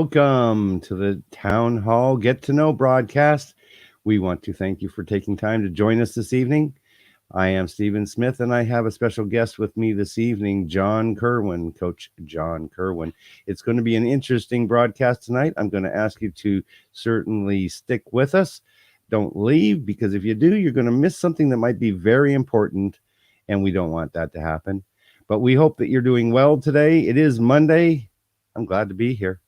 Welcome to the Town Hall Get to Know broadcast. We want to thank you for taking time to join us this evening. I am Stephen Smith, and I have a special guest with me this evening, John Kerwin, Coach John Kerwin. It's going to be an interesting broadcast tonight. I'm going to ask you to certainly stick with us. Don't leave, because if you do, you're going to miss something that might be very important, and we don't want that to happen. But we hope that you're doing well today. It is Monday. I'm glad to be here.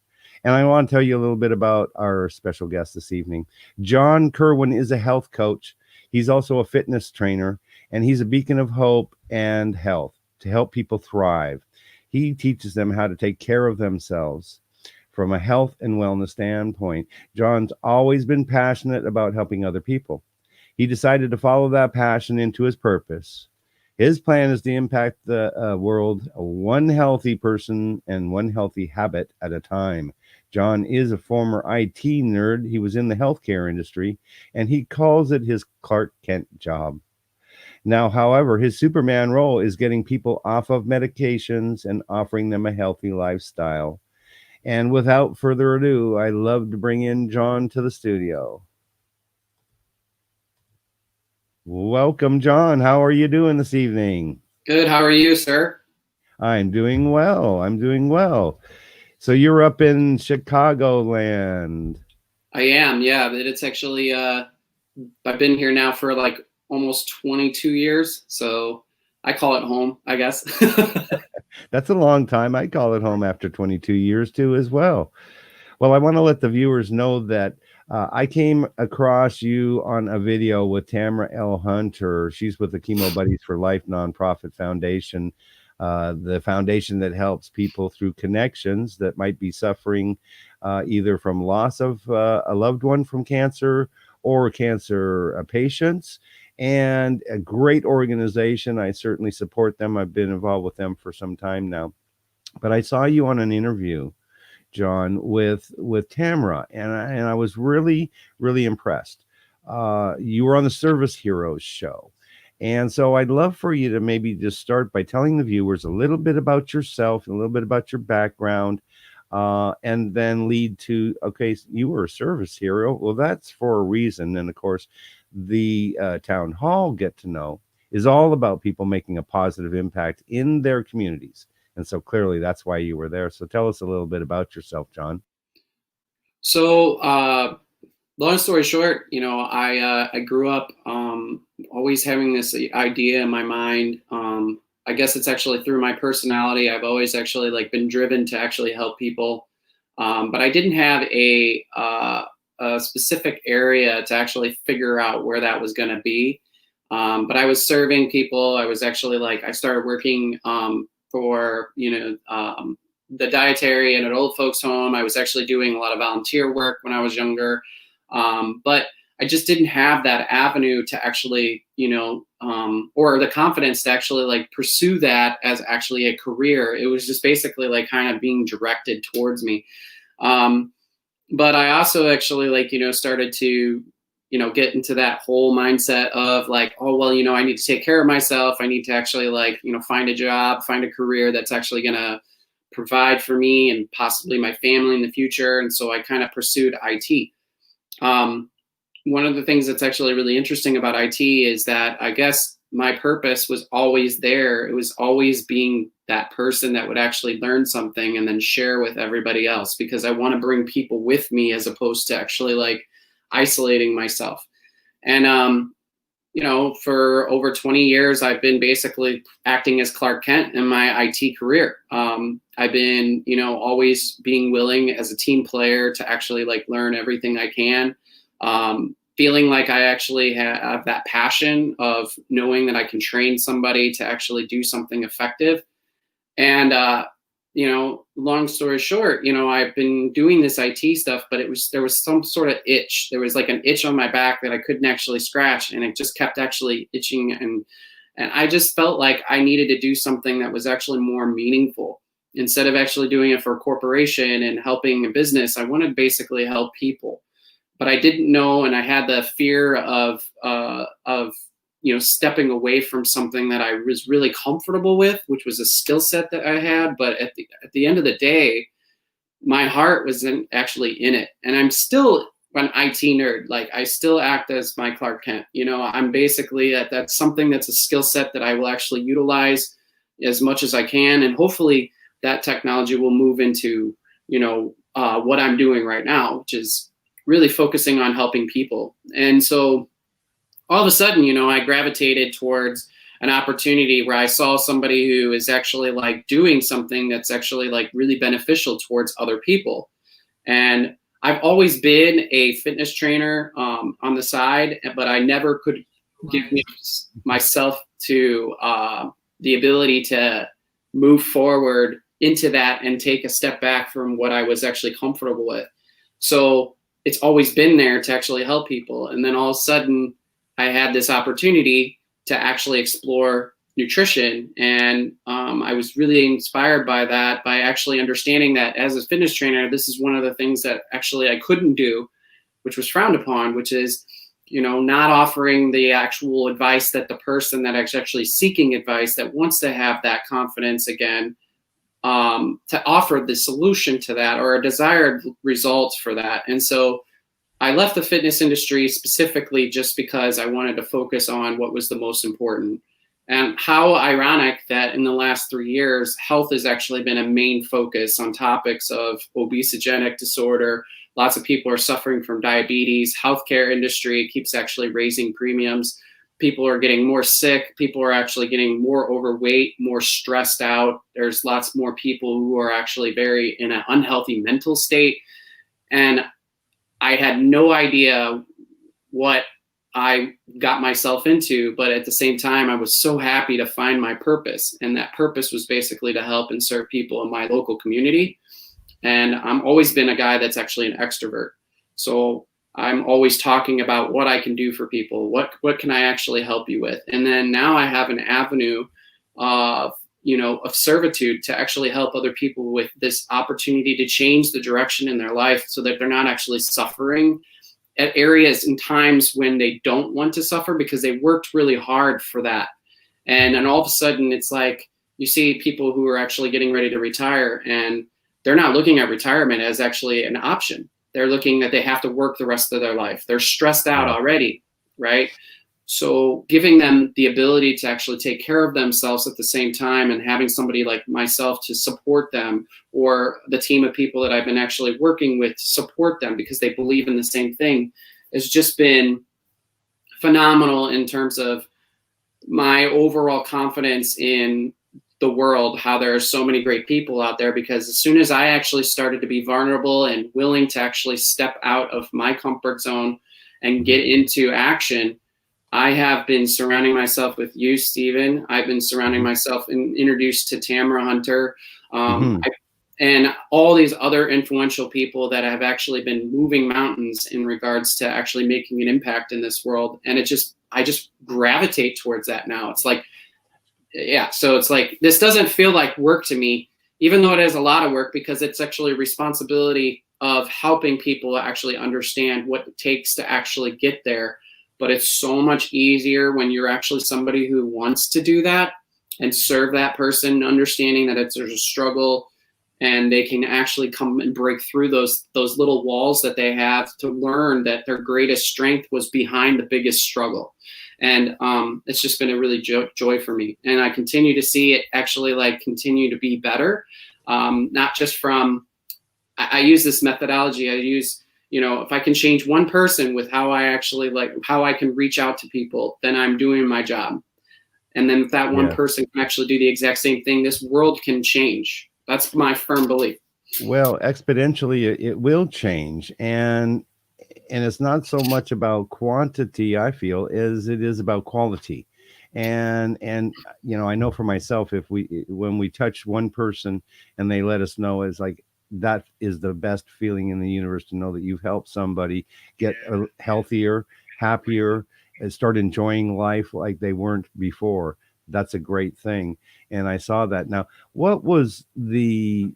And I want to tell you a little bit about our special guest this evening. John Kerwin is a health coach. He's also a fitness trainer, and he's a beacon of hope and health to help people thrive. He teaches them how to take care of themselves from a health and wellness standpoint. John's always been passionate about helping other people. He decided to follow that passion into his purpose. His plan is to impact the world one healthy person and one healthy habit at a time. John is a former IT nerd. He was in the healthcare industry, and he calls it his Clark Kent job. Now, however, his Superman role is getting people off of medications and offering them a healthy lifestyle. And without further ado, I love to bring in John to the studio. Welcome, John. How are you doing this evening? Good. How are you, sir? I'm doing well. So you're up in Chicagoland. I am, yeah. But it's actually, I've been here now for like almost 22 years. So I call it home, I guess. That's a long time. I call it home after 22 years too as well. Well, I want to let the viewers know that I came across you on a video with Tamara L. Hunter. She's with the Chemo Buddies for Life nonprofit foundation, the foundation that helps people through connections that might be suffering either from loss of a loved one from cancer or cancer patients. And a great organization. I certainly support them. I've been involved with them for some time now. But I saw you on an interview, John, with Tamara, and I was really impressed. You were on the Service Heroes show, and so I'd love for you to maybe just start by telling the viewers a little bit about yourself, a little bit about your background, and then lead to, okay, you were a service hero. Well, that's for a reason, and of course, the Town Hall Get to Know is all about people making a positive impact in their communities. And so clearly that's why you were there. So tell us a little bit about yourself, John. So, long story short, I grew up always having this idea in my mind. I guess it's actually through my personality. I've always actually been driven to actually help people. But I didn't have a specific area to actually figure out where that was going to be. But I was serving people. I was actually I started working for the dietary and an old folks home. I was actually doing a lot of volunteer work when I was younger, but I just didn't have that avenue to actually or the confidence to actually pursue that as actually a career. It was just basically kind of being directed towards me, but I also actually started to get into that whole mindset of oh, well, I need to take care of myself. I need to actually find a job, find a career that's actually going to provide for me and possibly my family in the future. And so I kind of pursued IT. One of the things that's actually really interesting about IT is that I guess my purpose was always there. It was always being that person that would actually learn something and then share with everybody else, because I want to bring people with me as opposed to actually isolating myself. And for over 20 years I've been basically acting as Clark Kent in my IT career. I've been always being willing as a team player to actually learn everything I can, feeling like I actually have that passion of knowing that I can train somebody to actually do something effective. And long story short, I've been doing this IT stuff, but there was some sort of itch. There was an itch on my back that I couldn't actually scratch, and it just kept actually itching. And I just felt like I needed to do something that was actually more meaningful. Instead of actually doing it for a corporation and helping a business, I wanted to basically help people. But I didn't know, and I had the fear of stepping away from something that I was really comfortable with, which was a skill set that I had. But at the end of the day, my heart was actually in it. And I'm still an IT nerd. Like, I still act as my Clark Kent. I'm basically that's something that's a skill set that I will actually utilize as much as I can. And hopefully that technology will move into, what I'm doing right now, which is really focusing on helping people. And so all of a sudden, I gravitated towards an opportunity where I saw somebody who is actually like doing something that's actually like really beneficial towards other people. And I've always been a fitness trainer on the side, but I never could give myself to the ability to move forward into that and take a step back from what I was actually comfortable with. So it's always been there to actually help people. And then all of a sudden I had this opportunity to actually explore nutrition. And I was really inspired by that, by actually understanding that as a fitness trainer, this is one of the things that actually I couldn't do, which was frowned upon, which is, not offering the actual advice that the person that is actually seeking advice, that wants to have that confidence again, to offer the solution to that or a desired result for that. And so I left the fitness industry specifically just because I wanted to focus on what was the most important. And how ironic that in the last 3 years, health has actually been a main focus on topics of obesogenic disorder. Lots of people are suffering from diabetes. Healthcare industry keeps actually raising premiums. People are getting more sick. People are actually getting more overweight, more stressed out. There's lots more people who are actually very in an unhealthy mental state. And I had no idea what I got myself into, but at the same time, I was so happy to find my purpose. And that purpose was basically to help and serve people in my local community. And I'm always been a guy that's actually an extrovert. So I'm always talking about what I can do for people. What can I actually help you with? And then now I have an avenue of servitude to actually help other people with this opportunity to change the direction in their life so that they're not actually suffering at areas and times when they don't want to suffer because they worked really hard for that. And then all of a sudden it's like you see people who are actually getting ready to retire and they're not looking at retirement as actually an option. They're looking that they have to work the rest of their life. They're stressed out already, right? So giving them the ability to actually take care of themselves at the same time and having somebody like myself to support them, or the team of people that I've been actually working with to support them because they believe in the same thing, has just been phenomenal in terms of my overall confidence in the world, how there are so many great people out there. Because as soon as I actually started to be vulnerable and willing to actually step out of my comfort zone and get into action, I have been surrounding myself with you, Stephen. I've been surrounding myself and introduced to Tamara Hunter, and all these other influential people that have actually been moving mountains in regards to actually making an impact in this world. And I just gravitate towards that now. It's like, so it's like, this doesn't feel like work to me, even though it is a lot of work, because it's actually a responsibility of helping people actually understand what it takes to actually get there. But it's so much easier when you're actually somebody who wants to do that and serve that person, understanding that there's a struggle and they can actually come and break through those little walls that they have to learn that their greatest strength was behind the biggest struggle. And it's just been a really joy for me. And I continue to see it actually like continue to be better. Not just from, I use this methodology. I use, if I can change one person with how I can reach out to people, then I'm doing my job. And then if that one person can actually do the exact same thing, this world can change. That's my firm belief. Well, exponentially, it will change. And it's not so much about quantity, I feel, as it is about quality. And I know for myself, when we touch one person and they let us know, it's like, that is the best feeling in the universe, to know that you've helped somebody get healthier, happier, and start enjoying life like they weren't before. That's a great thing. And I saw that. Now, what was the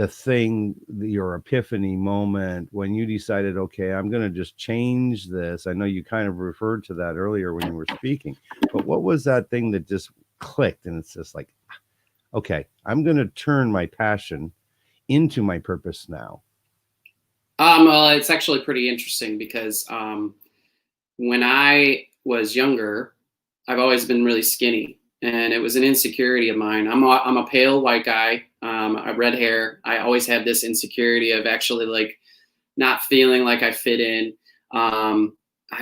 thing, your epiphany moment when you decided, okay, I'm going to just change this? I know you kind of referred to that earlier when you were speaking, but what was that thing that just clicked? And it's just like, okay, I'm going to turn my passion into my purpose now? Well, it's actually pretty interesting because when I was younger, I've always been really skinny, and it was an insecurity of mine. I'm a pale white guy. I have red hair. I always had this insecurity of actually like not feeling like I fit in. I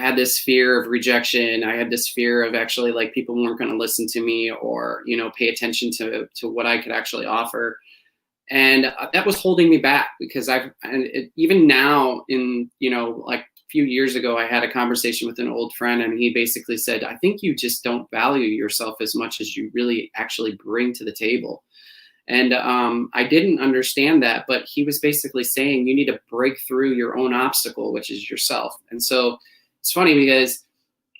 had this fear of rejection. I had this fear of actually like people weren't going to listen to me or, you know, pay attention to what I could actually offer. And that was holding me back because even now in, you know, like a few years ago, I had a conversation with an old friend, and he basically said, I think you just don't value yourself as much as you really actually bring to the table. And I didn't understand that, but he was basically saying you need to break through your own obstacle, which is yourself. And so it's funny because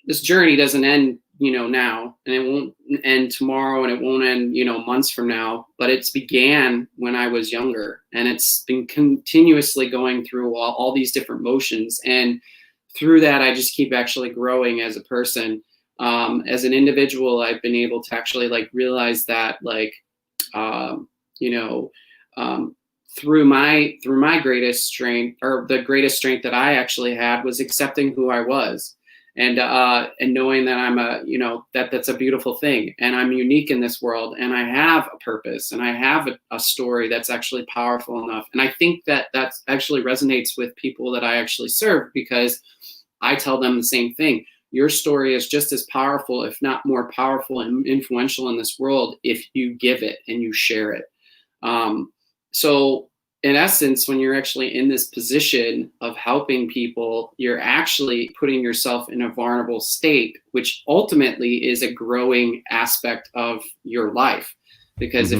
this journey doesn't end, you know, now, and it won't end tomorrow, and it won't end, you know, months from now, but it's began when I was younger, and it's been continuously going through all these different motions. And through that, I just keep actually growing as a person. As an individual, I've been able to actually like realize that like, you know, through my greatest strength, or the greatest strength that I actually had, was accepting who I was. And knowing that I'm that's a beautiful thing, and I'm unique in this world, and I have a purpose, and I have a story that's actually powerful enough. And I think that actually resonates with people that I actually serve, because I tell them the same thing. Your story is just as powerful, if not more powerful and influential in this world, if you give it and you share it. So in essence, when you're actually in this position of helping people, you're actually putting yourself in a vulnerable state, which ultimately is a growing aspect of your life. Because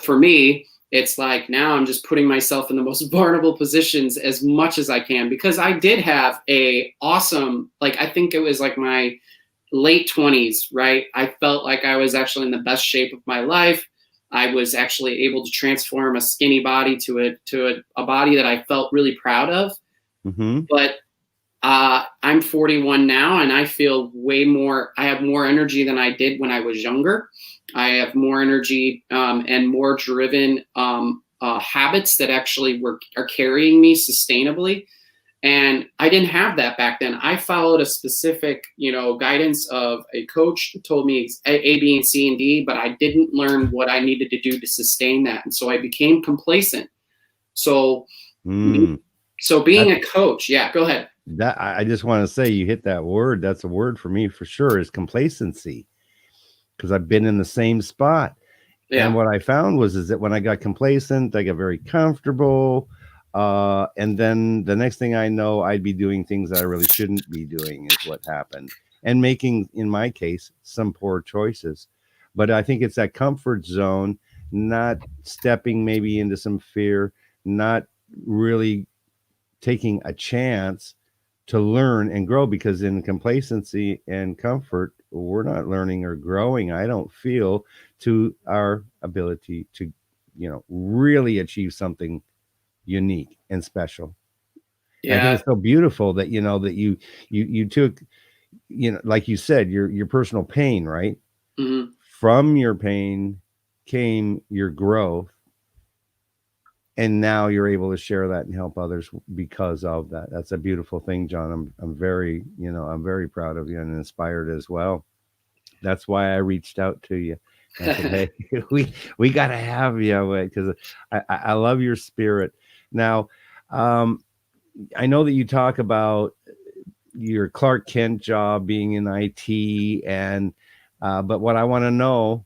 for me, it's like now I'm just putting myself in the most vulnerable positions as much as I can, because I did have a awesome, like, I think it was like my late 20s, right? I felt like I was actually in the best shape of my life. I was actually able to transform a skinny body to a body that I felt really proud of. Mm-hmm. But I'm 41 now, and I feel I have more energy than I did when I was younger. I have more energy and more driven habits that actually are carrying me sustainably. And I didn't have that back then. I followed a specific, guidance of a coach who told me A, B, and C, and D, but I didn't learn what I needed to do to sustain that. And so I became complacent. So, being a coach, yeah, go ahead. That I just want to say, you hit that word. That's a word for me for sure, is complacency, because I've been in the same spot. Yeah. And what I found is that when I got complacent, I got very comfortable. And then the next thing I know, I'd be doing things that I really shouldn't be doing, is what happened, and making, in my case, some poor choices. But I think it's that comfort zone, not stepping maybe into some fear, not really taking a chance to learn and grow, because in complacency and comfort, we're not learning or growing, I don't feel, to our ability to, really achieve something unique and special. Yeah. I think it's so beautiful that, that you took, like you said, your personal pain, right? Mm-hmm. From your pain came your growth. And now you're able to share that and help others because of that. That's a beautiful thing, John. I'm very, I'm very proud of you and inspired as well. That's why I reached out to you and said, hey, we got to have you, because I love your spirit. Now, I know that you talk about your Clark Kent job being in IT, and but what I want to know,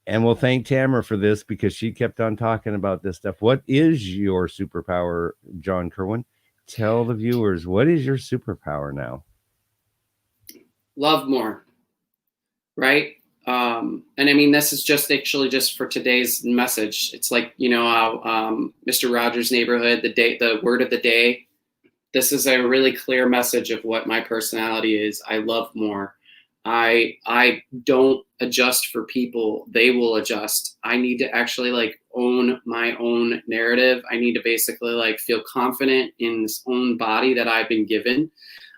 and we'll thank Tamara for this because she kept on talking about this stuff. What is your superpower, John Kerwin? Tell the viewers, what is your superpower now? Love more, right? And I mean, this is just for today's message. It's like, Mr. Rogers' Neighborhood, the word of the day. This is a really clear message of what my personality is. I love more. I don't adjust for people. They will adjust. I need to actually own my own narrative. I need to basically feel confident in this own body that I've been given.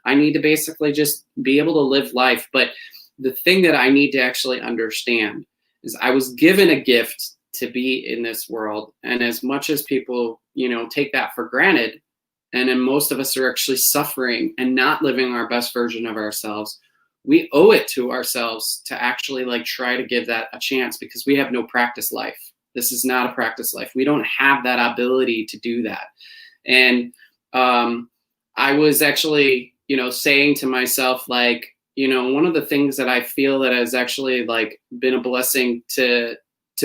I need to basically just be able to live life. But the thing that I need to actually understand is I was given a gift to be in this world. And as much as people, take that for granted, and then most of us are actually suffering and not living our best version of ourselves, we owe it to ourselves to actually try to give that a chance, because we have no practice life. This is not a practice life. We don't have that ability to do that. And I was actually, saying to myself, one of the things that I feel that has actually been a blessing to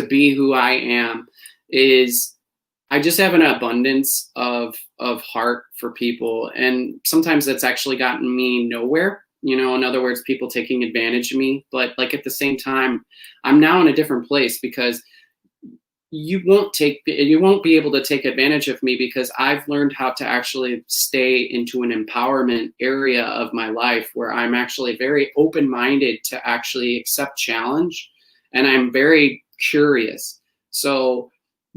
be who I am is I just have an abundance of heart for people. And sometimes that's actually gotten me nowhere, in other words, people taking advantage of me. But at the same time, I'm now in a different place, because you won't be able to take advantage of me, because I've learned how to actually stay into an empowerment area of my life where I'm actually very open-minded to actually accept challenge. And I'm very curious. So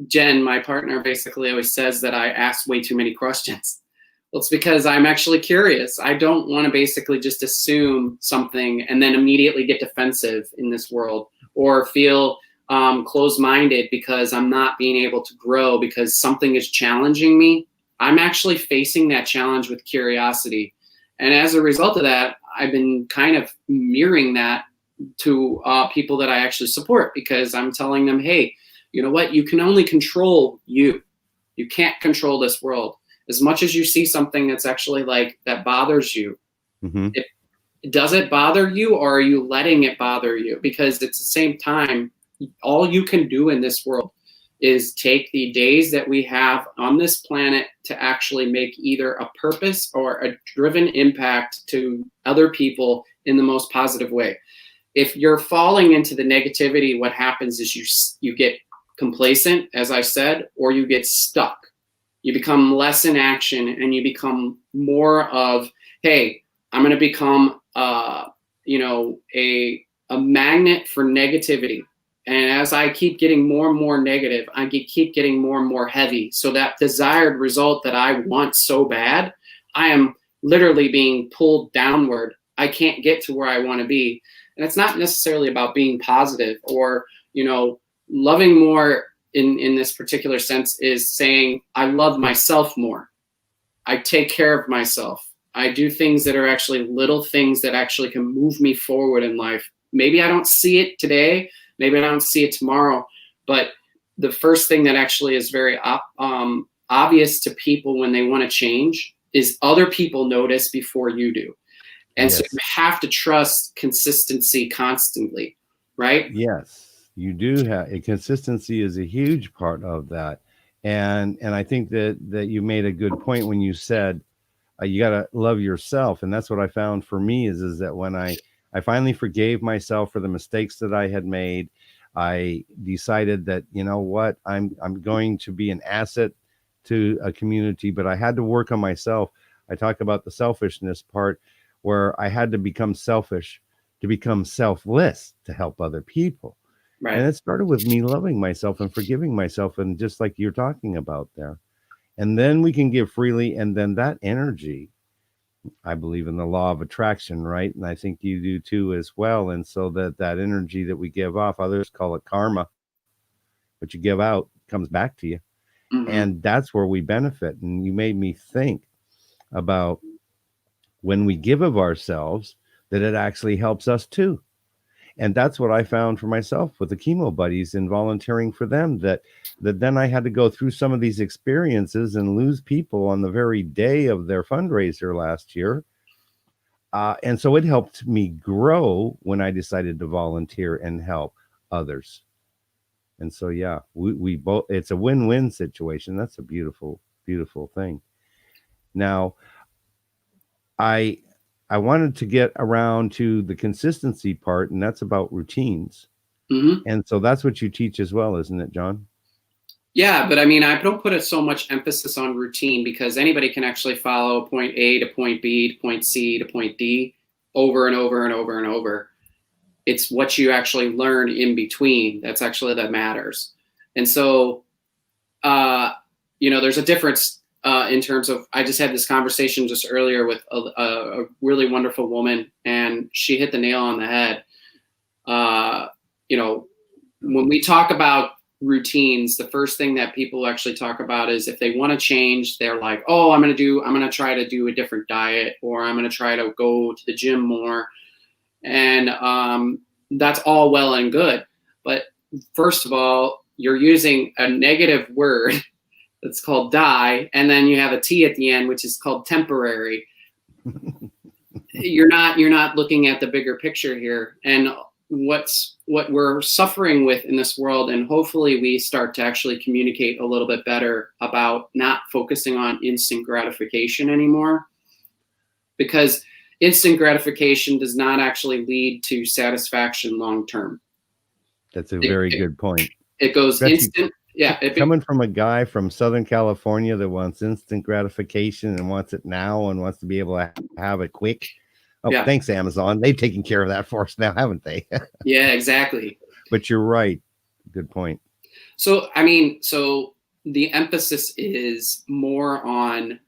Jen, my partner, basically always says that I ask way too many questions. Well, it's because I'm actually curious. I don't want to basically just assume something and then immediately get defensive in this world, or feel closed-minded because I'm not being able to grow because something is challenging me. I'm actually facing that challenge with curiosity. And as a result of that, I've been kind of mirroring that to people that I actually support, because I'm telling them, hey, you know what? You can only control you. You can't control this world. As much as you see something that's actually that bothers you, does it bother you, or are you letting it bother you? Because at the same time, all you can do in this world is take the days that we have on this planet to actually make either a purpose or a driven impact to other people in the most positive way. If you're falling into the negativity, what happens is you get complacent, as I said, or you get stuck. You become less in action, and you become more of, hey, I'm going to become a magnet for negativity. And as I keep getting more and more negative, I keep getting more and more heavy. So that desired result that I want so bad, I am literally being pulled downward. I can't get to where I want to be. And it's not necessarily about being positive or, loving more in this particular sense is saying, I love myself more. I take care of myself. I do things that are actually little things that actually can move me forward in life. Maybe I don't see it today. Maybe I don't see it tomorrow. But the first thing that actually is very obvious to people when they want to change is other people notice before you do. And so you have to trust consistency constantly, right? Yes, you do have consistency is a huge part of that. And I think that you made a good point when you said you got to love yourself. And that's what I found for me is that when I finally forgave myself for the mistakes that I had made, I decided that, you know what, I'm going to be an asset to a community, but I had to work on myself. I talk about the selfishness part where I had to become selfish to become selfless to help other people. Right. And it started with me loving myself and forgiving myself. And just like you're talking about there, and then we can give freely. And then that energy, I believe in the law of attraction, right? And I think you do too as well. And so that energy that we give off, others call it karma, but you give out comes back to you. Mm-hmm. And that's where we benefit. And you made me think about when we give of ourselves, that it actually helps us too. And that's what I found for myself with the chemo buddies and volunteering for them, that then I had to go through some of these experiences and lose people on the very day of their fundraiser last year. And so it helped me grow when I decided to volunteer and help others. And so, yeah, we both, it's a win-win situation. That's a beautiful, beautiful thing. Now, I wanted to get around to the consistency part, and that's about routines. Mm-hmm. And so that's what you teach as well, isn't it, John? Yeah, but I mean, I don't put so much emphasis on routine, because anybody can actually follow point A to point B to point C to point D over and over and over and over. It's what you actually learn in between that matters. And so, there's a difference in terms of, I just had this conversation just earlier with a really wonderful woman, and she hit the nail on the head. When we talk about routines, the first thing that people actually talk about is if they want to change, they're like, oh, I'm going to try to do a different diet, or I'm going to try to go to the gym more. And that's all well and good. But first of all, you're using a negative word that's called die, and then you have a T at the end, which is called temporary. You're not looking at the bigger picture here. And what we're suffering with in this world, and hopefully we start to actually communicate a little bit better about not focusing on instant gratification anymore, because instant gratification does not actually lead to satisfaction long term. That's a very good point. It goes instant. Yeah. Coming from a guy from Southern California that wants instant gratification and wants it now and wants to be able to have it quick. Oh, yeah. Thanks, Amazon. They've taken care of that for us now, haven't they? Yeah, exactly. But you're right. Good point. So, the emphasis is more on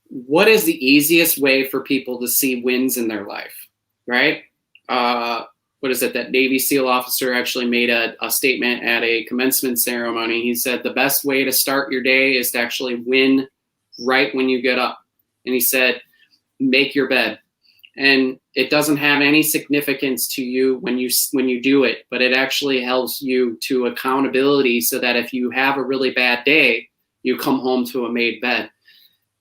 what is the easiest way for people to see wins in their life, right? What is it? That Navy SEAL officer actually made a statement at a commencement ceremony. He said, the best way to start your day is to actually win right when you get up. And he said, make your bed. And it doesn't have any significance to you when you do it, but it actually helps you to accountability so that if you have a really bad day, you come home to a made bed.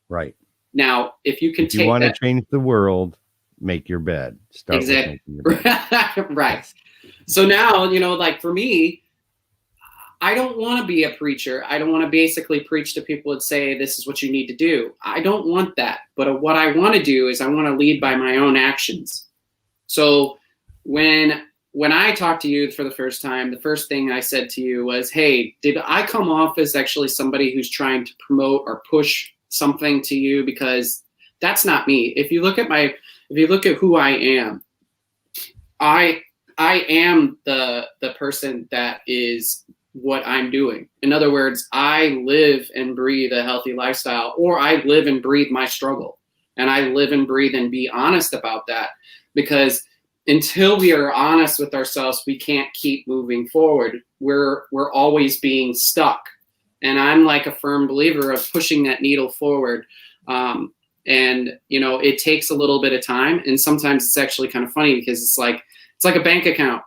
Right. Now, if you want to change the world, make your bed. Start exactly. with making your bed. Right. Yes. So now, like for me, I don't want to be a preacher. I don't want to basically preach to people and say, this is what you need to do. I don't want that. But what I want to do is I want to lead by my own actions. So when I talked to you for the first time, the first thing I said to you was, hey, did I come off as actually somebody who's trying to promote or push something to you? Because that's not me. If you look at who I am, I am the person that is what I'm doing. In other words, I live and breathe a healthy lifestyle, or I live and breathe my struggle, and I live and breathe and be honest about that, because until we are honest with ourselves, we can't keep moving forward. We're always being stuck. And I'm like a firm believer of pushing that needle forward. And it takes a little bit of time. And sometimes it's actually kind of funny because it's like a bank account.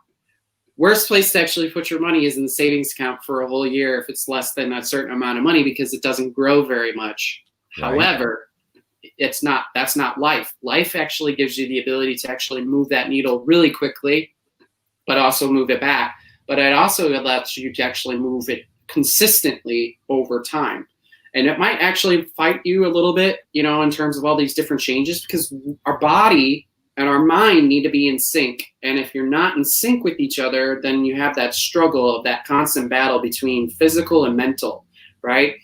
Worst place to actually put your money is in the savings account for a whole year if it's less than a certain amount of money, because it doesn't grow very much. Right. However, that's not life. Life actually gives you the ability to actually move that needle really quickly, but also move it back. But it also allows you to actually move it consistently over time. And it might actually fight you a little bit, in terms of all these different changes, because our body and our mind need to be in sync. And if you're not in sync with each other, then you have that struggle of that constant battle between physical and mental, right?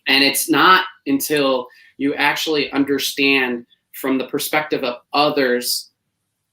And it's not until you actually understand from the perspective of others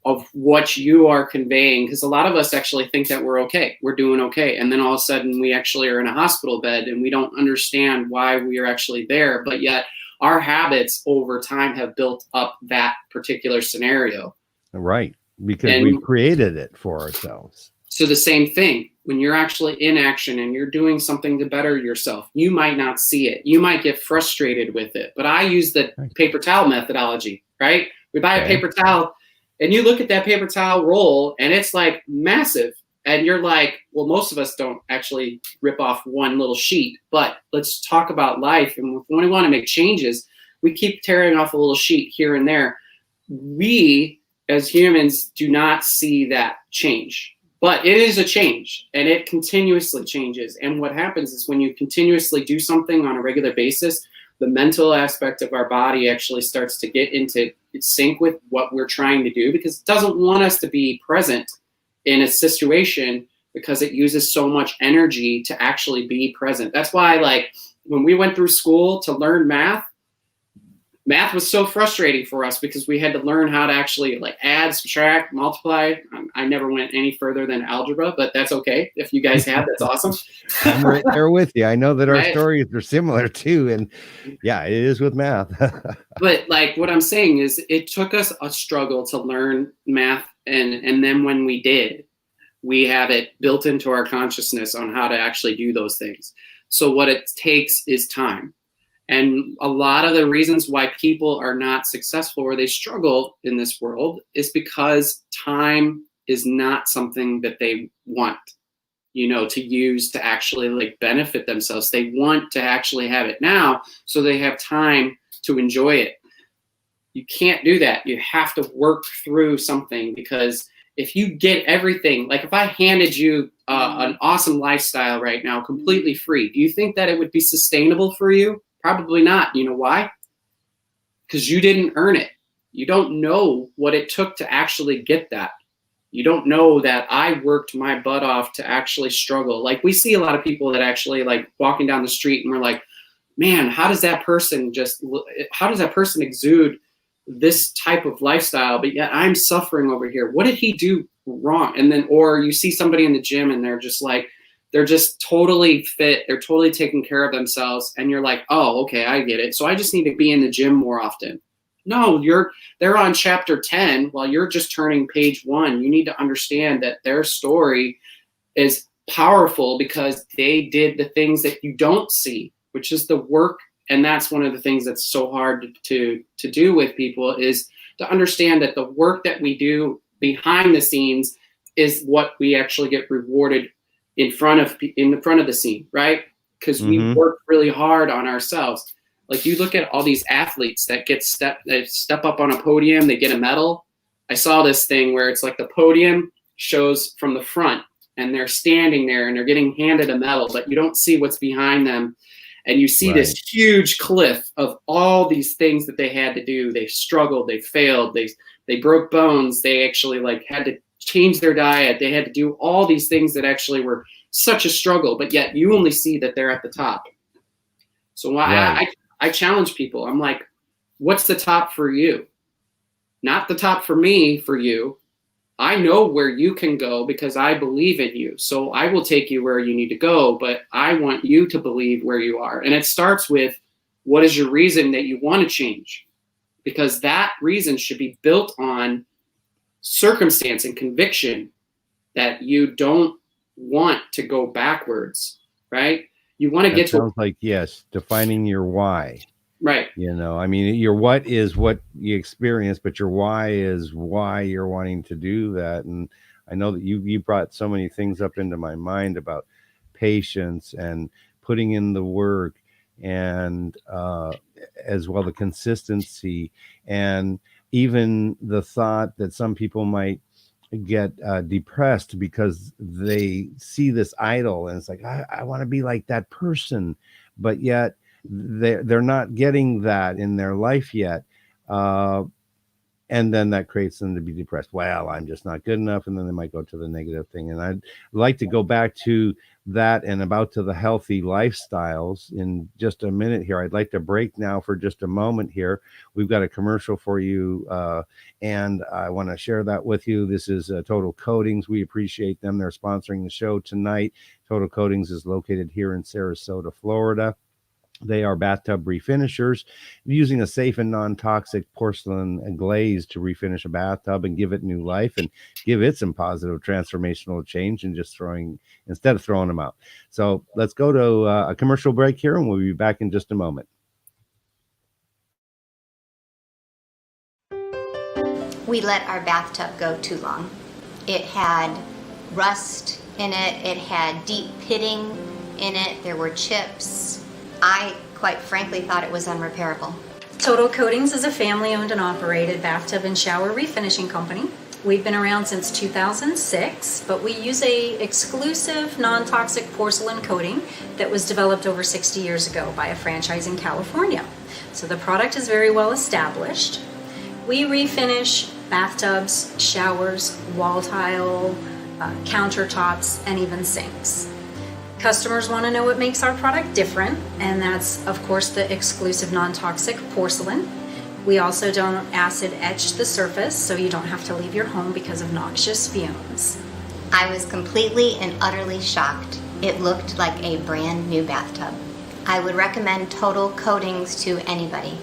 of what you are conveying, because a lot of us actually think that we're okay, we're doing okay. And then all of a sudden we actually are in a hospital bed and we don't understand why we are actually there. But yet our habits over time have built up that particular scenario. Right. Because we've created it for ourselves. So the same thing, when you're actually in action and you're doing something to better yourself, you might not see it. You might get frustrated with it. But I use the paper towel methodology, right? We buy a paper towel and you look at that paper towel roll and it's like massive. And you're like, well, most of us don't actually rip off one little sheet, but let's talk about life. And when we want to make changes, we keep tearing off a little sheet here and there. We, as humans, do not see that change, but it is a change and it continuously changes. And what happens is when you continuously do something on a regular basis, the mental aspect of our body actually starts to get into sync with what we're trying to do, because it doesn't want us to be present in a situation because it uses so much energy to actually be present. That's why, like, when we went through school to learn math was so frustrating for us because we had to learn how to actually like add, subtract, multiply. I never went any further than algebra, but that's okay. If you guys have, that's awesome. I'm right there with you. I know that our stories are similar too. And yeah, it is with math. But like what I'm saying is it took us a struggle to learn math. And then when we did, We have it built into our consciousness on how to actually do those things. So what it takes is time. And a lot of the reasons why people are not successful or they struggle in this world is because time is not something that they want, to use to actually like benefit themselves. They want to actually have it now so they have time to enjoy it. You can't do that. You have to work through something, because if you get everything, like if I handed you an awesome lifestyle right now, completely free, do you think that it would be sustainable for you? Probably not. You know why? Because you didn't earn it. You don't know what it took to actually get that. You don't know that I worked my butt off to actually struggle. Like we see a lot of people that actually like walking down the street and we're like, man, how does that person exude this type of lifestyle, but yet I'm suffering over here? What did he do wrong? And then, or you see somebody in the gym and they're just totally fit. They're totally taking care of themselves. And you're like, oh, okay, I get it. So I just need to be in the gym more often. No, they're on chapter 10 while you're just turning page 1. You need to understand that their story is powerful because they did the things that you don't see, which is the work. And that's one of the things that's so hard to do with people, is to understand that the work that we do behind the scenes is what we actually get rewarded in front of the scene, right? Because we work really hard on ourselves. Like you look at all these athletes that step up on a podium, they get a medal. I saw this thing where it's like the podium shows from the front and they're standing there and they're getting handed a medal, but you don't see what's behind them. And you see this huge cliff of all these things that they had to do. They struggled, they failed, they broke bones. They actually like had to change their diet. They had to do all these things that actually were such a struggle, but yet you only see that they're at the top. So I challenge people. I'm like, what's the top for you? Not the top for me, for you. I know where you can go because I believe in you. So I will take you where you need to go, but I want you to believe where you are. And it starts with, what is your reason that you want to change? Because that reason should be built on circumstance and conviction that you don't want to go backwards, right? You want to get to. Sounds like, yes, defining your why. Right. I mean, your what is what you experience, but your why is why you're wanting to do that. And I know that you brought so many things up into my mind about patience and putting in the work, and as well the consistency, and even the thought that some people might get depressed because they see this idol and it's like, I want to be like that person, but yet they're not getting that in their life yet, and then that creates them to be depressed. Well, I'm just not good enough, and then they might go to the negative thing. And I'd like to go back to that and about to the healthy lifestyles in just a minute here. I'd like to break now for just a moment here. We've got a commercial for you, and I want to share that with you. This is Total Coatings. We appreciate them. They're sponsoring the show tonight. Total Coatings is located here in Sarasota, Florida. They are bathtub refinishers, using a safe and non-toxic porcelain glaze to refinish a bathtub and give it new life and give it some positive transformational change, and just instead of throwing them out. So let's go to a commercial break here, and we'll be back in just a moment. We let our bathtub go too long. It had rust in it. It had deep pitting in it. There were chips. I, quite frankly, thought it was unrepairable. Total Coatings is a family-owned and operated bathtub and shower refinishing company. We've been around since 2006, but we use a exclusive non-toxic porcelain coating that was developed over 60 years ago by a franchise in California. So the product is very well established. We refinish bathtubs, showers, wall tile, countertops, and even sinks. Customers want to know what makes our product different, and that's, of course, the exclusive non-toxic porcelain. We also don't acid etch the surface, so you don't have to leave your home because of noxious fumes. I was completely and utterly shocked. It looked like a brand new bathtub. I would recommend Total Coatings to anybody.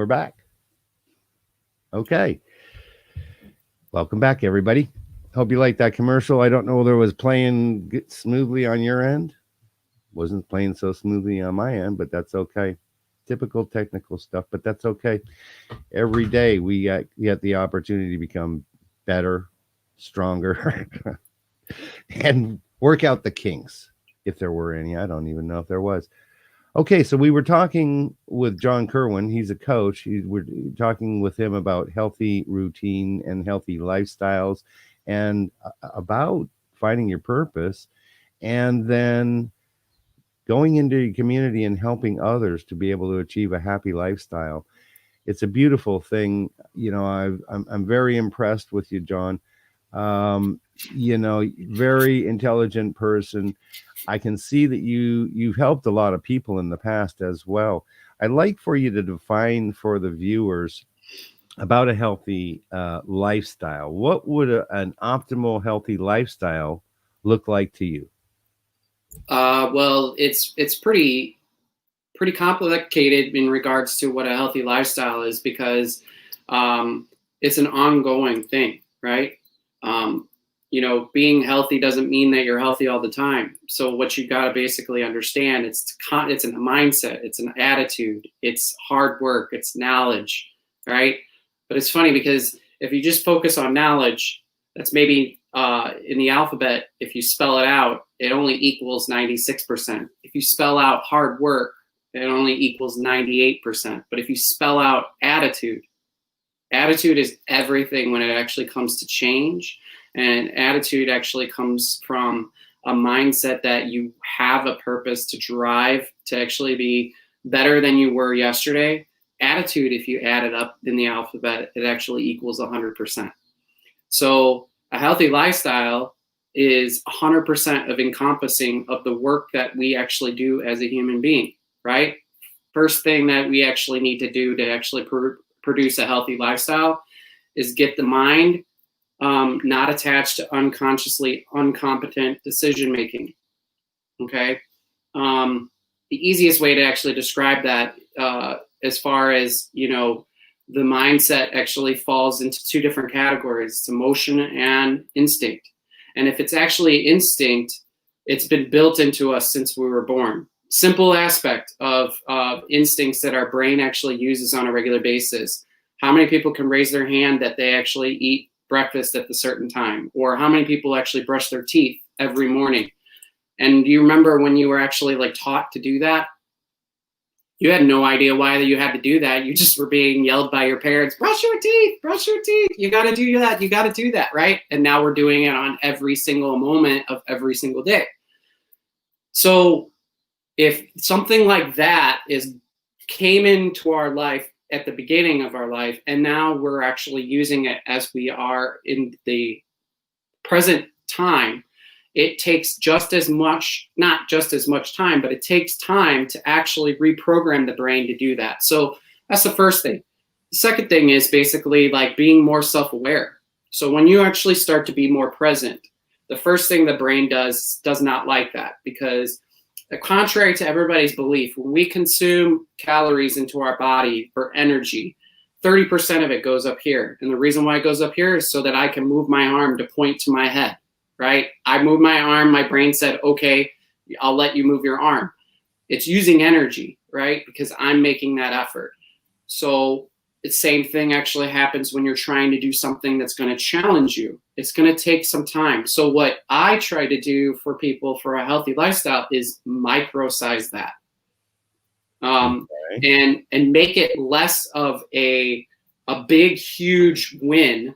We're back. Okay. Welcome back, everybody. Hope you liked that commercial. I don't know whether it was playing smoothly on your end. Wasn't playing so smoothly on my end, but that's okay. Typical technical stuff, but that's okay. Every day we get the opportunity to become better, stronger, and work out the kinks, if there were any. I don't even know if there was. Okay, so we were talking with John Kerwin. He's a coach. We're talking with him about healthy routine and healthy lifestyles and about finding your purpose and then going into your community and helping others to be able to achieve a happy lifestyle. It's a beautiful thing. You know, I'm very impressed with you, John. You know, very intelligent person. I can see that you've helped a lot of people in the past as well. I'd like for you to define for the viewers about a healthy lifestyle. What would an optimal healthy lifestyle look like to you? Well, it's pretty complicated in regards to what a healthy lifestyle is because it's an ongoing thing, right? You know, being healthy doesn't mean that you're healthy all the time. So what you got to basically understand, it's a mindset, it's an attitude, it's hard work, it's knowledge, right? But it's funny because if you just focus on knowledge, that's maybe in the alphabet, if you spell it out, it only equals 96%. If you spell out hard work, it only equals 98%. But if you spell out attitude is everything when it actually comes to change. And attitude actually comes from a mindset that you have a purpose to drive to actually be better than you were yesterday. Attitude, if you add it up in the alphabet, it actually equals 100%. So a healthy lifestyle is 100% of encompassing of the work that we actually do as a human being, right? First thing that we actually need to do to actually produce a healthy lifestyle is get the mind not attached to unconsciously incompetent decision making. Okay. The easiest way to actually describe that, as far as, you know, the mindset actually falls into two different categories: it's emotion and instinct. And if it's actually instinct, it's been built into us since we were born. Simple aspect of instincts that our brain actually uses on a regular basis. How many people can raise their hand that they actually eat breakfast at the certain time? Or how many people actually brush their teeth every morning? And do you remember when you were actually like taught to do that? You had no idea why you had to do that. You just were being yelled by your parents, brush your teeth, you got to do that, you got to do that, right? And now we're doing it on every single moment of every single day. So if something like that came into our life at the beginning of our life, and now we're actually using it as we are in the present time, it takes not just as much time, but it takes time to actually reprogram the brain to do that. So that's the first thing. The second thing is basically like being more self-aware. So when you actually start to be more present, the first thing the brain does not like that, because contrary to everybody's belief, when we consume calories into our body for energy, 30% of it goes up here. And the reason why it goes up here is so that I can move my arm to point to my head, right? I move my arm, my brain said, okay, I'll let you move your arm. It's using energy, right? Because I'm making that effort. So the same thing actually happens when you're trying to do something that's going to challenge you. It's going to take some time. So what I try to do for people for a healthy lifestyle is micro-size that. Okay. And make it less of a big, huge win.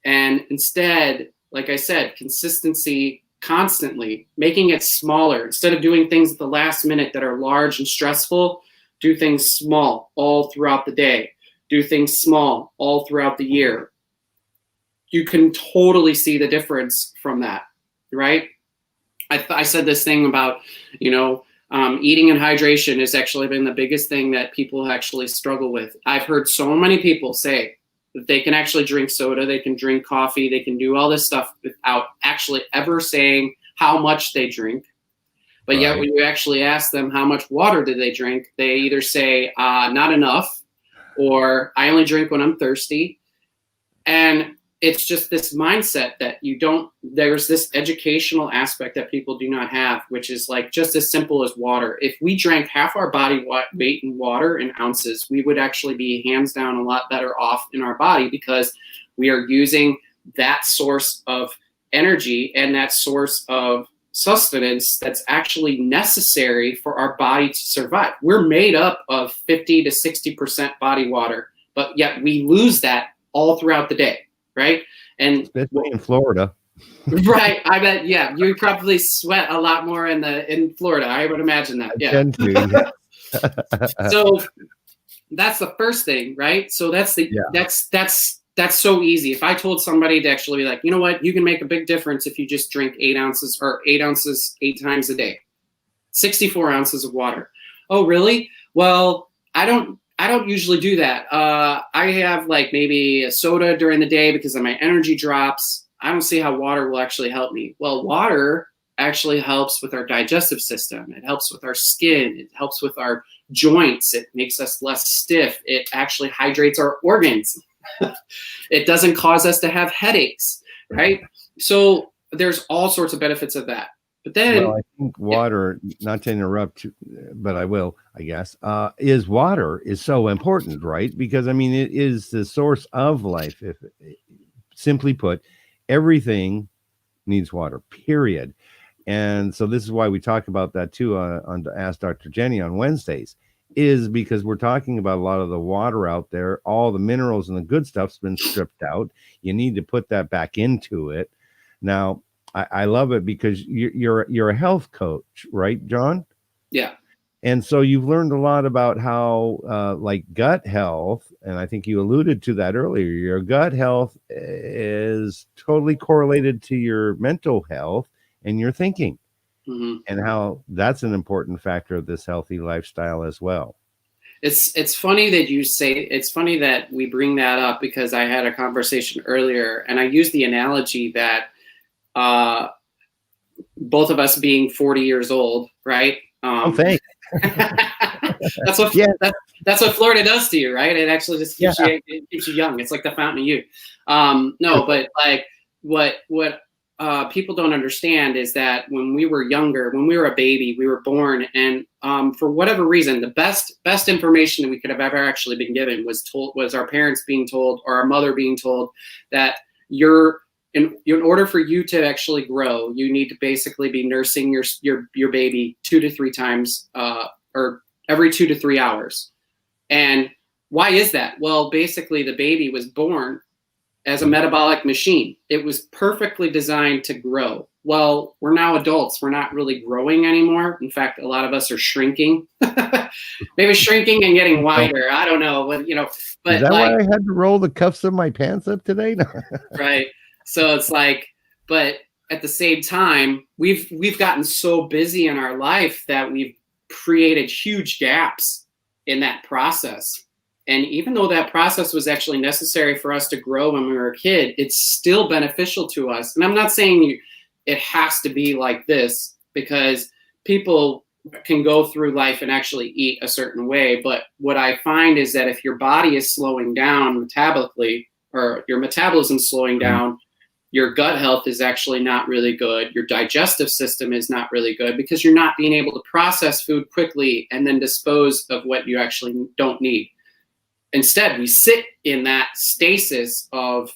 And instead, like I said, consistency constantly, making it smaller. Instead of doing things at the last minute that are large and stressful, do things small all throughout the day. Do things small all throughout the year. You can totally see the difference from that, right? I said this thing about, eating and hydration has actually been the biggest thing that people actually struggle with. I've heard so many people say that they can actually drink soda, they can drink coffee, they can do all this stuff without actually ever saying how much they drink. But Yet when you actually ask them how much water did they drink, they either say not enough, or I only drink when I'm thirsty. And it's just this mindset that there's this educational aspect that people do not have, which is like just as simple as water. If we drank half our body weight in water in ounces, we would actually be hands down a lot better off in our body, because we are using that source of energy and that source of sustenance that's actually necessary for our body to survive. We're made up of 50 to 60% body water, but yet we lose that all throughout the day, right? And especially in Florida. Right. I bet, yeah, you probably sweat a lot more in Florida. I would imagine that. Yeah. So that's the first thing, right? So that's so easy. If I told somebody to actually be like, you know what, you can make a big difference if you just drink 8 ounces 8 times a day, 64 ounces of water. Oh, really? Well, I don't usually do that. I have like maybe a soda during the day because of my energy drops. I don't see how water will actually help me. Well, water actually helps with our digestive system. It helps with our skin. It helps with our joints. It makes us less stiff. It actually hydrates our organs. It doesn't cause us to have headaches, right? So there's all sorts of benefits of that. But then, well, I think water, not to interrupt, but I will, I guess, water is so important, right? Because, I mean, it is the source of life. If simply put, everything needs water, period. And so this is why we talk about that too on Ask Dr. Jenny on Wednesdays, is because we're talking about a lot of the water out there. All the minerals and the good stuff's been stripped out. You need to put that back into it. Now, I love it because you're a health coach, right, John? Yeah. And so you've learned a lot about how like gut health, and I think you alluded to that earlier. Your gut health is totally correlated to your mental health and your thinking, and how that's an important factor of this healthy lifestyle as well. It's funny that you say, it's funny that we bring that up, because I had a conversation earlier and I used the analogy that both of us being 40 years old, right? Thanks. That's what Florida does to you, right? It actually just keeps you young. It's like the fountain of youth. No, but like what people don't understand is that when we were younger, when we were a baby, we were born, and for whatever reason, the best information that we could have ever actually been given was our parents being told, or our mother being told, that in order for you to actually grow, you need to basically be nursing your baby 2 to 3 times, or every 2 to 3 hours. And why is that? Well, basically the baby was born as a metabolic machine. It was perfectly designed to grow. Well, we're now adults. We're not really growing anymore. In fact, a lot of us are shrinking. Maybe shrinking and getting wider. I don't know. But is that why I had to roll the cuffs of my pants up today? Right. So it's like, but at the same time, we've gotten so busy in our life that we've created huge gaps in that process. And even though that process was actually necessary for us to grow when we were a kid, it's still beneficial to us. And I'm not saying it has to be like this, because people can go through life and actually eat a certain way. But what I find is that if your body is slowing down metabolically, or your metabolism slowing down, your gut health is actually not really good. Your digestive system is not really good, because you're not being able to process food quickly and then dispose of what you actually don't need. Instead, we sit in that stasis of,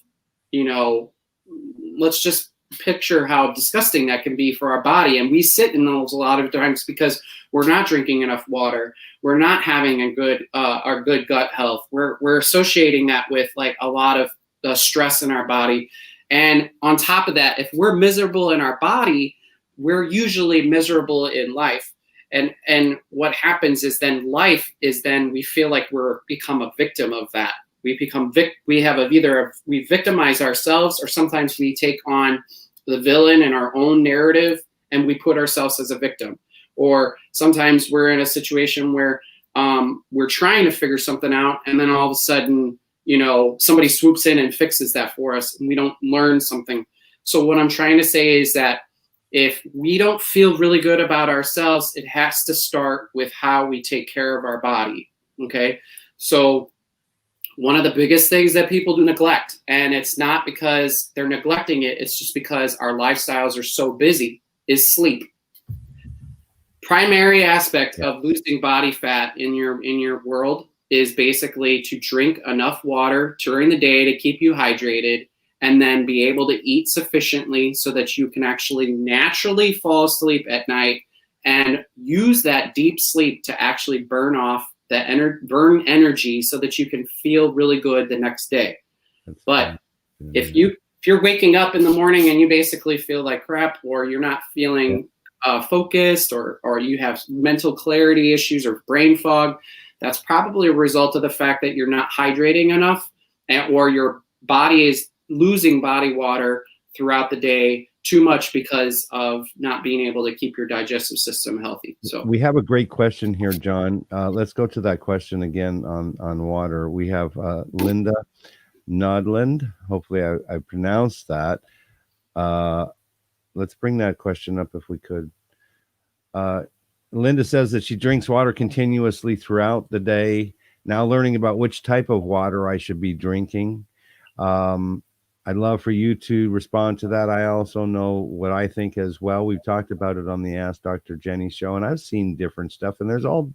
let's just picture how disgusting that can be for our body. And we sit in those a lot of times because we're not drinking enough water. We're not having our good gut health. We're associating that with like a lot of the stress in our body. And on top of that, if we're miserable in our body, we're usually miserable in life. And what happens is then we feel like we're become a victim of that. We victimize ourselves, or sometimes we take on the villain in our own narrative and we put ourselves as a victim. Or sometimes we're in a situation where we're trying to figure something out, and then all of a sudden, somebody swoops in and fixes that for us, and we don't learn something. So what I'm trying to say is that if we don't feel really good about ourselves, it has to start with how we take care of our body. Okay. So one of the biggest things that people do neglect, and it's not because they're neglecting it, it's just because our lifestyles are so busy, is sleep. Primary aspect of losing body fat in your world is basically to drink enough water during the day to keep you hydrated, and then be able to eat sufficiently so that you can actually naturally fall asleep at night and use that deep sleep to actually burn off that burn energy so that you can feel really good the next day. But if you're waking up in the morning and you basically feel like crap, or you're not feeling focused, or you have mental clarity issues or brain fog, that's probably a result of the fact that you're not hydrating enough, or your body is losing body water throughout the day too much because of not being able to keep your digestive system healthy. So we have a great question here, John. Let's go to that question again on water. We have Linda Nodland. Hopefully I pronounced that. Let's bring that question up if we could. Linda says that she drinks water continuously throughout the day. Now learning about which type of water I should be drinking. I'd love for you to respond to that. I also know what I think as well. We've talked about it on the Ask Dr. Jenny show, and I've seen different stuff, and there's all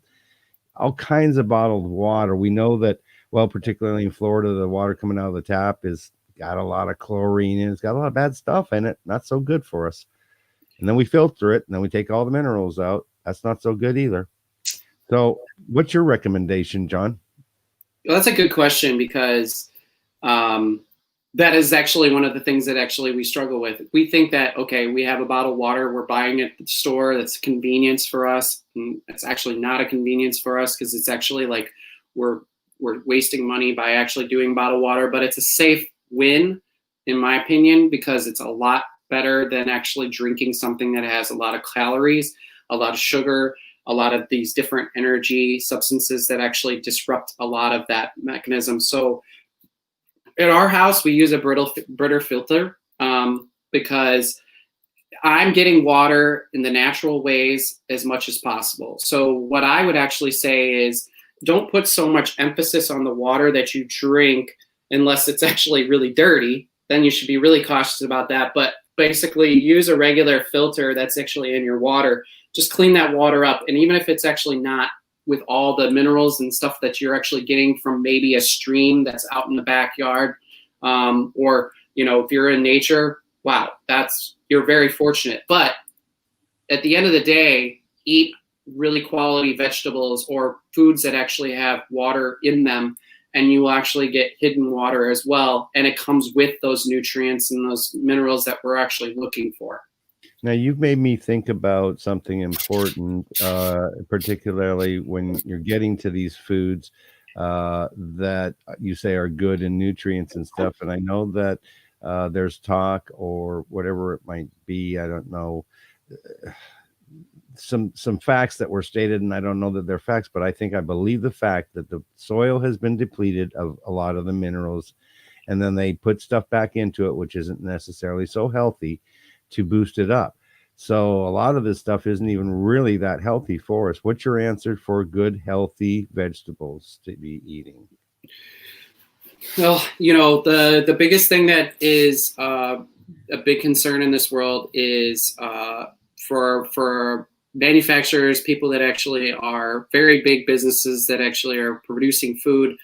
kinds of bottled water. We know that, well, particularly in Florida, the water coming out of the tap is got a lot of chlorine in it. It's got a lot of bad stuff in it. Not so good for us. And then we filter it, and then we take all the minerals out. That's not so good either. So what's your recommendation, John? Well, that's a good question, because that is actually one of the things that actually we struggle with. We think that, okay, we have a bottle of water, we're buying it at the store, that's a convenience for us. And it's actually not a convenience for us, because it's actually like we're wasting money by actually doing bottled water. But it's a safe win, in my opinion, because it's a lot better than actually drinking something that has a lot of calories, a lot of sugar, a lot of these different energy substances that actually disrupt a lot of that mechanism. So at our house, we use a Brita filter because I'm getting water in the natural ways as much as possible. So what I would actually say is, don't put so much emphasis on the water that you drink unless it's actually really dirty. Then you should be really cautious about that. But basically use a regular filter that's actually in your water. Just clean that water up. And even if it's actually not with all the minerals and stuff that you're actually getting from maybe a stream that's out in the backyard, or, if you're in nature, wow, you're very fortunate. But at the end of the day, eat really quality vegetables or foods that actually have water in them, and you will actually get hidden water as well. And it comes with those nutrients and those minerals that we're actually looking for. Now, you've made me think about something important, particularly when you're getting to these foods that you say are good in nutrients and stuff. And I know that there's talk, or whatever it might be, I don't know, some facts that were stated, and I don't know that they're facts, but I believe the fact that the soil has been depleted of a lot of the minerals, and then they put stuff back into it, which isn't necessarily so healthy, to boost it up. So a lot of this stuff isn't even really that healthy for us. What's your answer for good, healthy vegetables to be eating? Well, the biggest thing that is a big concern in this world is for manufacturers, people that actually are very big businesses that actually are producing food.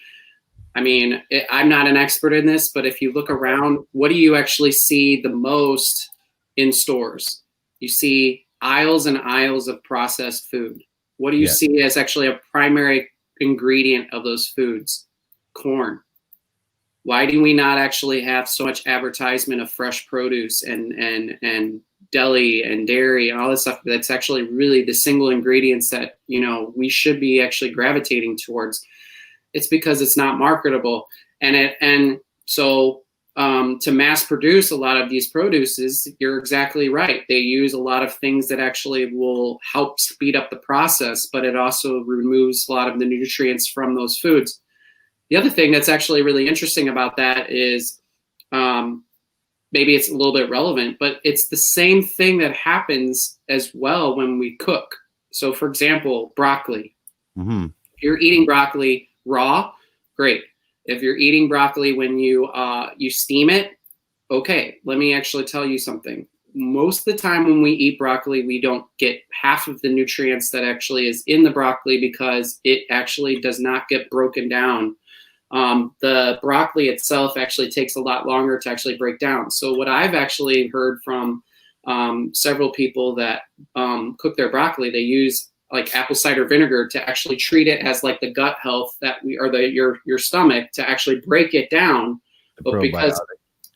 I mean, I'm not an expert in this, but if you look around, what do you actually see the most in stores? You see aisles and aisles of processed food. What do you see as actually a primary ingredient of those foods? Corn. Why do we not actually have so much advertisement of fresh produce and deli and dairy and all this stuff that's actually really the single ingredients that, we should be actually gravitating towards? It's because it's not marketable. So to mass produce a lot of these produces, you're exactly right. They use a lot of things that actually will help speed up the process, but it also removes a lot of the nutrients from those foods. The other thing that's actually really interesting about that is maybe it's a little bit relevant, but it's the same thing that happens as well when we cook. So for example, broccoli. Mm-hmm. If you're eating broccoli raw, great. If you're eating broccoli when you steam it, okay, let me actually tell you something. Most of the time when we eat broccoli, we don't get half of the nutrients that actually is in the broccoli because it actually does not get broken down. The broccoli itself actually takes a lot longer to actually break down. So what I've actually heard from several people that cook their broccoli, they use like apple cider vinegar to actually treat it as like the gut health that your stomach to actually break it down. But because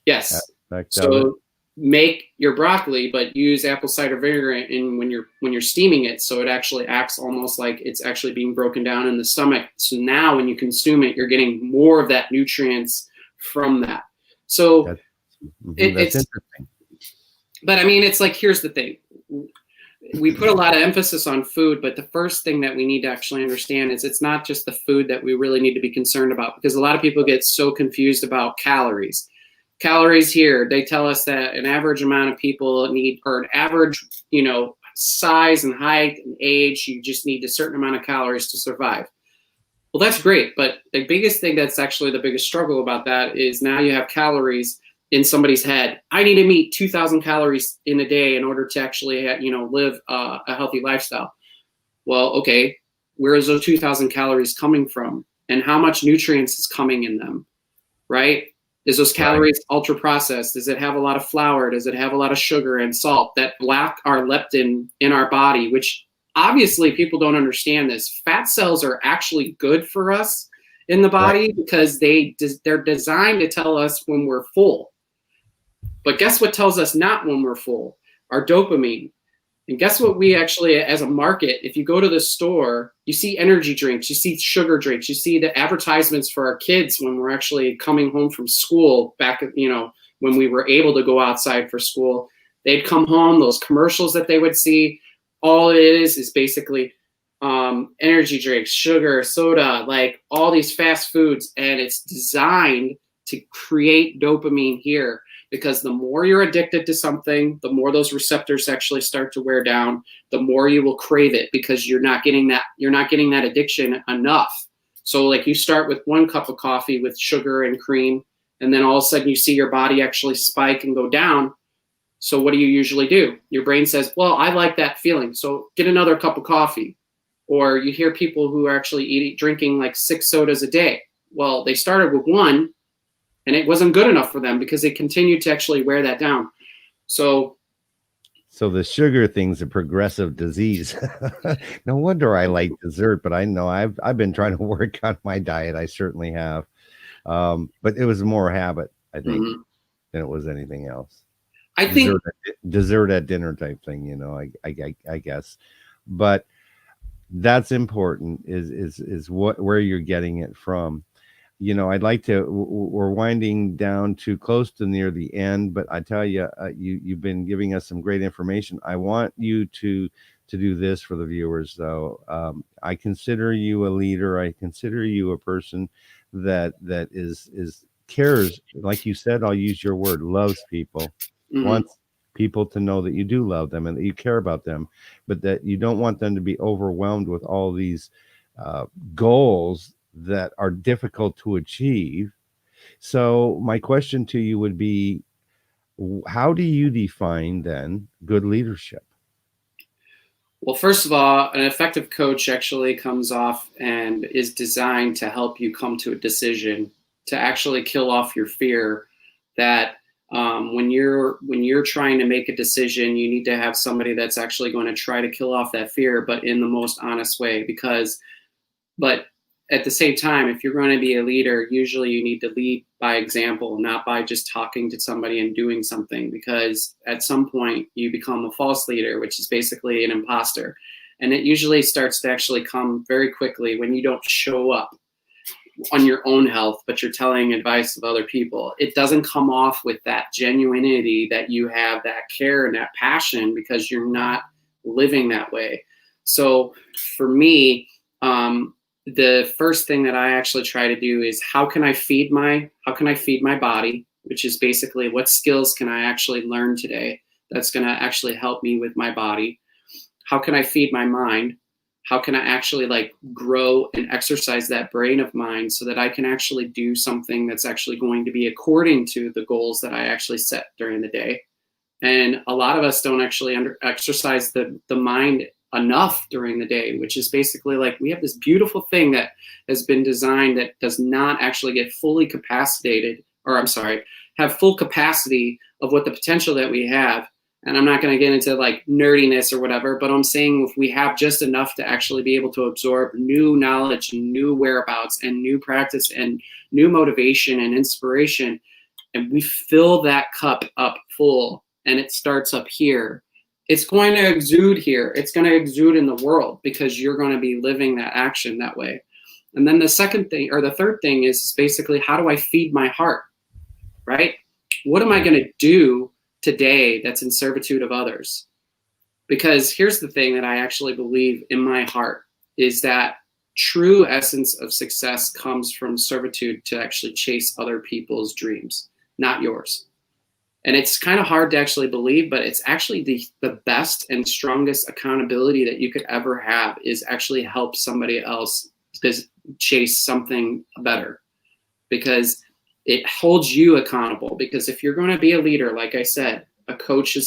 yes, so make your broccoli, but use apple cider vinegar in when you're steaming it, so it actually acts almost like it's actually being broken down in the stomach. So now when you consume it, you're getting more of that nutrients from that. So that's interesting. But I mean, it's like, here's the thing. We put a lot of emphasis on food, but the first thing that we need to actually understand is it's not just the food that we really need to be concerned about, because a lot of people get so confused about calories. Calories here, they tell us that an average amount of people need, or an average, size and height and age, you just need a certain amount of calories to survive. Well, that's great, but the biggest thing that's actually the biggest struggle about that is now you have calories in somebody's head. I need to meet 2,000 calories in a day in order to actually, live a healthy lifestyle. Well, okay, where is those 2,000 calories coming from, and how much nutrients is coming in them, right? Is those calories ultra processed? Does it have a lot of flour? Does it have a lot of sugar and salt that lack our leptin in our body? Which obviously people don't understand this. Fat cells are actually good for us in the body because they're designed to tell us when we're full. But guess what tells us not when we're full? Our dopamine. And guess what we actually, as a market, if you go to the store, you see energy drinks, you see sugar drinks, you see the advertisements for our kids when we're actually coming home from school back, when we were able to go outside for school. They'd come home, those commercials that they would see, all it is basically energy drinks, sugar, soda, like all these fast foods. And it's designed to create dopamine here. Because the more you're addicted to something, the more those receptors actually start to wear down, the more you will crave it because you're not getting that addiction enough. So like you start with 1 cup of coffee with sugar and cream, and then all of a sudden you see your body actually spike and go down. So what do you usually do? Your brain says, well, I like that feeling, so get another cup of coffee. Or you hear people who are actually drinking like 6 sodas a day. Well, they started with 1, and it wasn't good enough for them because they continued to actually wear that down. So the sugar thing's a progressive disease. No wonder I like dessert, but I know I've been trying to work on my diet. I certainly have. But it was more habit, I think, than it was anything else. I think dessert at dinner type thing, I guess. But that's important is where you're getting it from. I'd like to, we're winding down too close to near the end, but I tell you, you've been giving us some great information. I want you to do this for the viewers, though. I consider you a leader. I consider you a person that is cares, like you said, I'll use your word, loves people, wants people to know that you do love them and that you care about them, but that you don't want them to be overwhelmed with all these goals that are difficult to achieve. So my question to you would be, how do you define then good leadership? Well, first of all, an effective coach actually comes off and is designed to help you come to a decision, to actually kill off your fear that when you're trying to make a decision, you need to have somebody that's actually going to try to kill off that fear, but in the most honest way. But at the same time, if you're going to be a leader, usually you need to lead by example, not by just talking to somebody and doing something, because at some point you become a false leader, which is basically an imposter. And it usually starts to actually come very quickly when you don't show up on your own health, but you're telling advice of other people. It doesn't come off with that genuinity that you have, that care and that passion, because you're not living that way. So for me, the first thing that I actually try to do is how can I feed my body, which is basically what skills can I actually learn today that's going to actually help me with my body? How can I feed my mind? how can I actually like grow and exercise that brain of mine so that I can actually do something that's actually going to be according to the goals that I actually set during the day. And a lot of us don't actually exercise the mind enough during the day, which is basically like we have this beautiful thing that has been designed that does not actually get fully capacitated, or I'm sorry, have full capacity of what the potential that we have. And I'm not going to get into like nerdiness or whatever, but I'm saying if we have just enough to actually be able to absorb new knowledge, new whereabouts, and new practice and new motivation and inspiration, and we fill that cup up full, and it starts up here, it's going to exude here. It's going to exude in the world because you're going to be living that action that way. And then the second thing, or the third thing, is basically, how do I feed my heart, right? What am I going to do today that's in servitude of others? Because here's the thing that I actually believe in my heart is that true essence of success comes from servitude to actually chase other people's dreams, not yours. And it's kind of hard to actually believe, but it's actually the best and strongest accountability that you could ever have is actually help somebody else chase something better, because it holds you accountable. Because if you're going to be a leader, like I said, a coach is